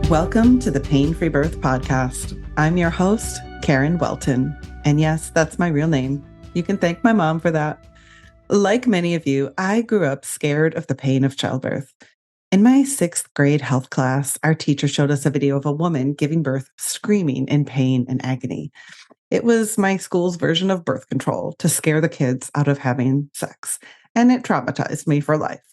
Welcome to the Pain-Free Birth Podcast. I'm your host, Karen Welton. And yes, that's my real name. You can thank my mom for that. Like many of you, I grew up scared of the pain of childbirth. In my 6th grade health class, our teacher showed us a video of a woman giving birth, screaming in pain and agony. It was my school's version of birth control to scare the kids out of having sex, and it traumatized me for life.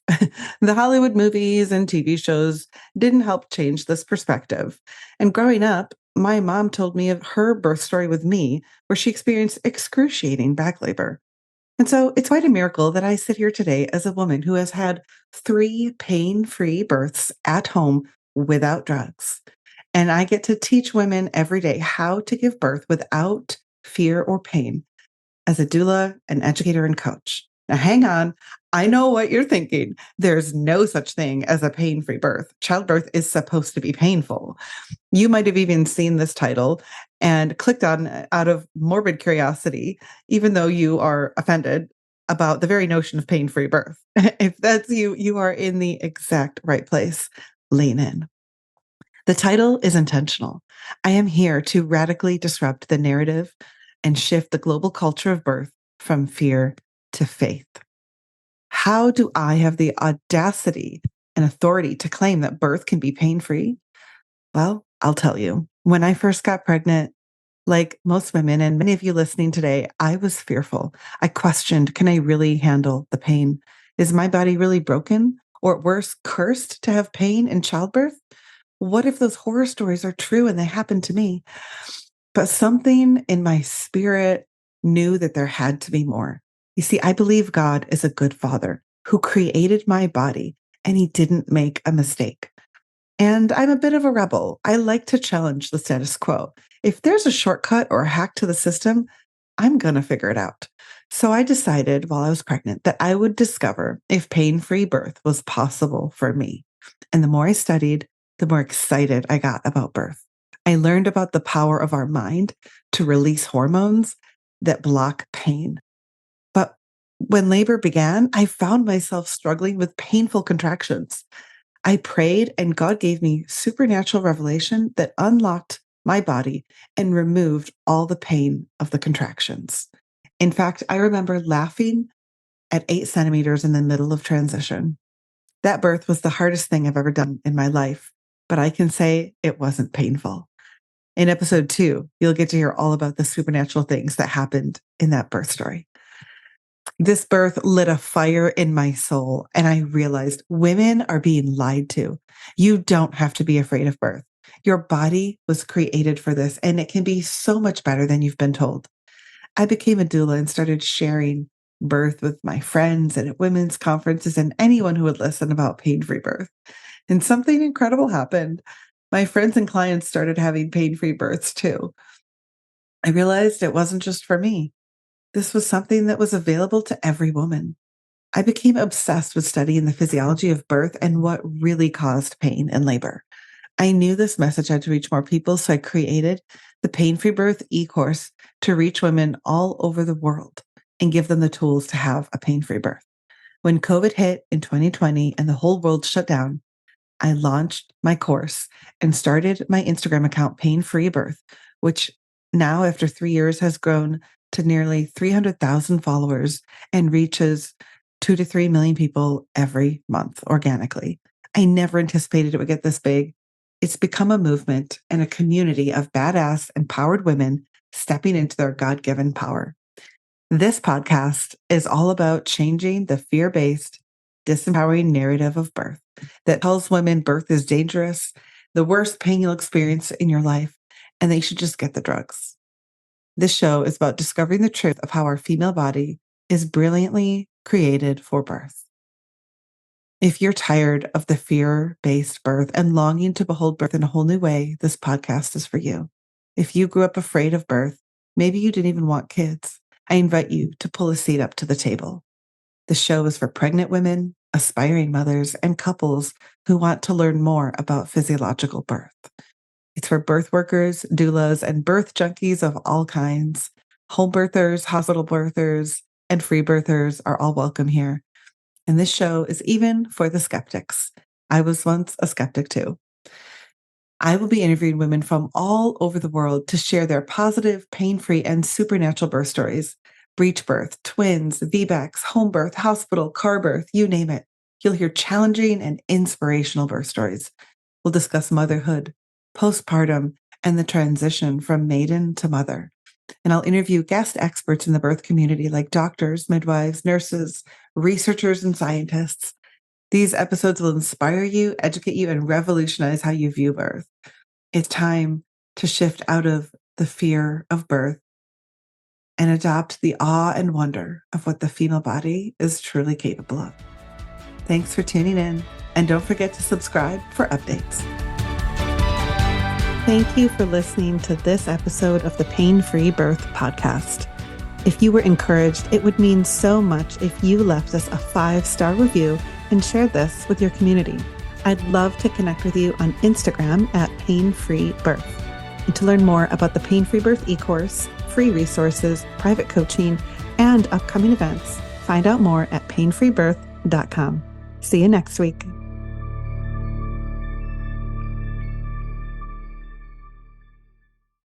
The Hollywood movies and TV shows didn't help change this perspective. And growing up, my mom told me of her birth story with me, where she experienced excruciating back labor. And so it's quite a miracle that I sit here today as a woman who has had 3 pain-free births at home without drugs. And I get to teach women every day how to give birth without fear or pain as a doula, an educator, and coach. Now, hang on. I know what you're thinking. There's no such thing as a pain-free birth. Childbirth is supposed to be painful. You might have even seen this title and clicked on it out of morbid curiosity, even though you are offended about the very notion of pain-free birth. If that's you, you are in the exact right place. Lean in. The title is intentional. I am here to radically disrupt the narrative and shift the global culture of birth from fear to faith. How do I have the audacity and authority to claim that birth can be pain-free? Well, I'll tell you. When I first got pregnant, like most women and many of you listening today, I was fearful. I questioned, can I really handle the pain? Is my body really broken or worse, cursed to have pain in childbirth? What if those horror stories are true and they happened to me? But something in my spirit knew that there had to be more. You see, I believe God is a good father who created my body and he didn't make a mistake. And I'm a bit of a rebel. I like to challenge the status quo. If there's a shortcut or a hack to the system, I'm going to figure it out. So I decided while I was pregnant that I would discover if pain-free birth was possible for me. And the more I studied, the more excited I got about birth. I learned about the power of our mind to release hormones that block pain. But when labor began, I found myself struggling with painful contractions. I prayed and God gave me supernatural revelation that unlocked my body and removed all the pain of the contractions. In fact, I remember laughing at 8 centimeters in the middle of transition. That birth was the hardest thing I've ever done in my life, but I can say it wasn't painful. In episode 2, you'll get to hear all about the supernatural things that happened in that birth story. This birth lit a fire in my soul, and I realized women are being lied to. You don't have to be afraid of birth. Your body was created for this, and it can be so much better than you've been told. I became a doula and started sharing birth with my friends and at women's conferences and anyone who would listen about pain-free birth. And something incredible happened. My friends and clients started having pain-free births too. I realized it wasn't just for me. This was something that was available to every woman. I became obsessed with studying the physiology of birth and what really caused pain and labor. I knew this message had to reach more people, so I created the Pain-Free Birth e-course to reach women all over the world and give them the tools to have a pain-free birth. When COVID hit in 2020 and the whole world shut down, I launched my course and started my Instagram account, Pain-Free Birth, which now after 3 years has grown to nearly 300,000 followers and reaches 2 to 3 million people every month organically. I never anticipated it would get this big. It's become a movement and a community of badass, empowered women stepping into their God-given power. This podcast is all about changing the fear-based, disempowering narrative of birth that tells women birth is dangerous, the worst pain you'll experience in your life, and they should just get the drugs. This show is about discovering the truth of how our female body is brilliantly created for birth. If you're tired of the fear-based birth and longing to behold birth in a whole new way, this podcast is for you. If you grew up afraid of birth, maybe you didn't even want kids, I invite you to pull a seat up to the table. The show is for pregnant women, aspiring mothers, and couples who want to learn more about physiological birth. It's for birth workers, doulas, and birth junkies of all kinds. Home birthers, hospital birthers, and free birthers are all welcome here. And this show is even for the skeptics. I was once a skeptic too. I will be interviewing women from all over the world to share their positive, pain-free, and supernatural birth stories. Breech birth, twins, VBACs, home birth, hospital, car birth, you name it. You'll hear challenging and inspirational birth stories. We'll discuss motherhood, postpartum, and the transition from maiden to mother. And I'll interview guest experts in the birth community like doctors, midwives, nurses, researchers, and scientists. These episodes will inspire you, educate you, and revolutionize how you view birth. It's time to shift out of the fear of birth and adopt the awe and wonder of what the female body is truly capable of. Thanks for tuning in, and don't forget to subscribe for updates. Thank you for listening to this episode of the Pain-Free Birth Podcast. If you were encouraged, it would mean so much if you left us a 5-star review and shared this with your community. I'd love to connect with you on Instagram at Pain-Free Birth. And to learn more about the Pain-Free Birth e-course, free resources, private coaching, and upcoming events, find out more at painfreebirth.com. See you next week.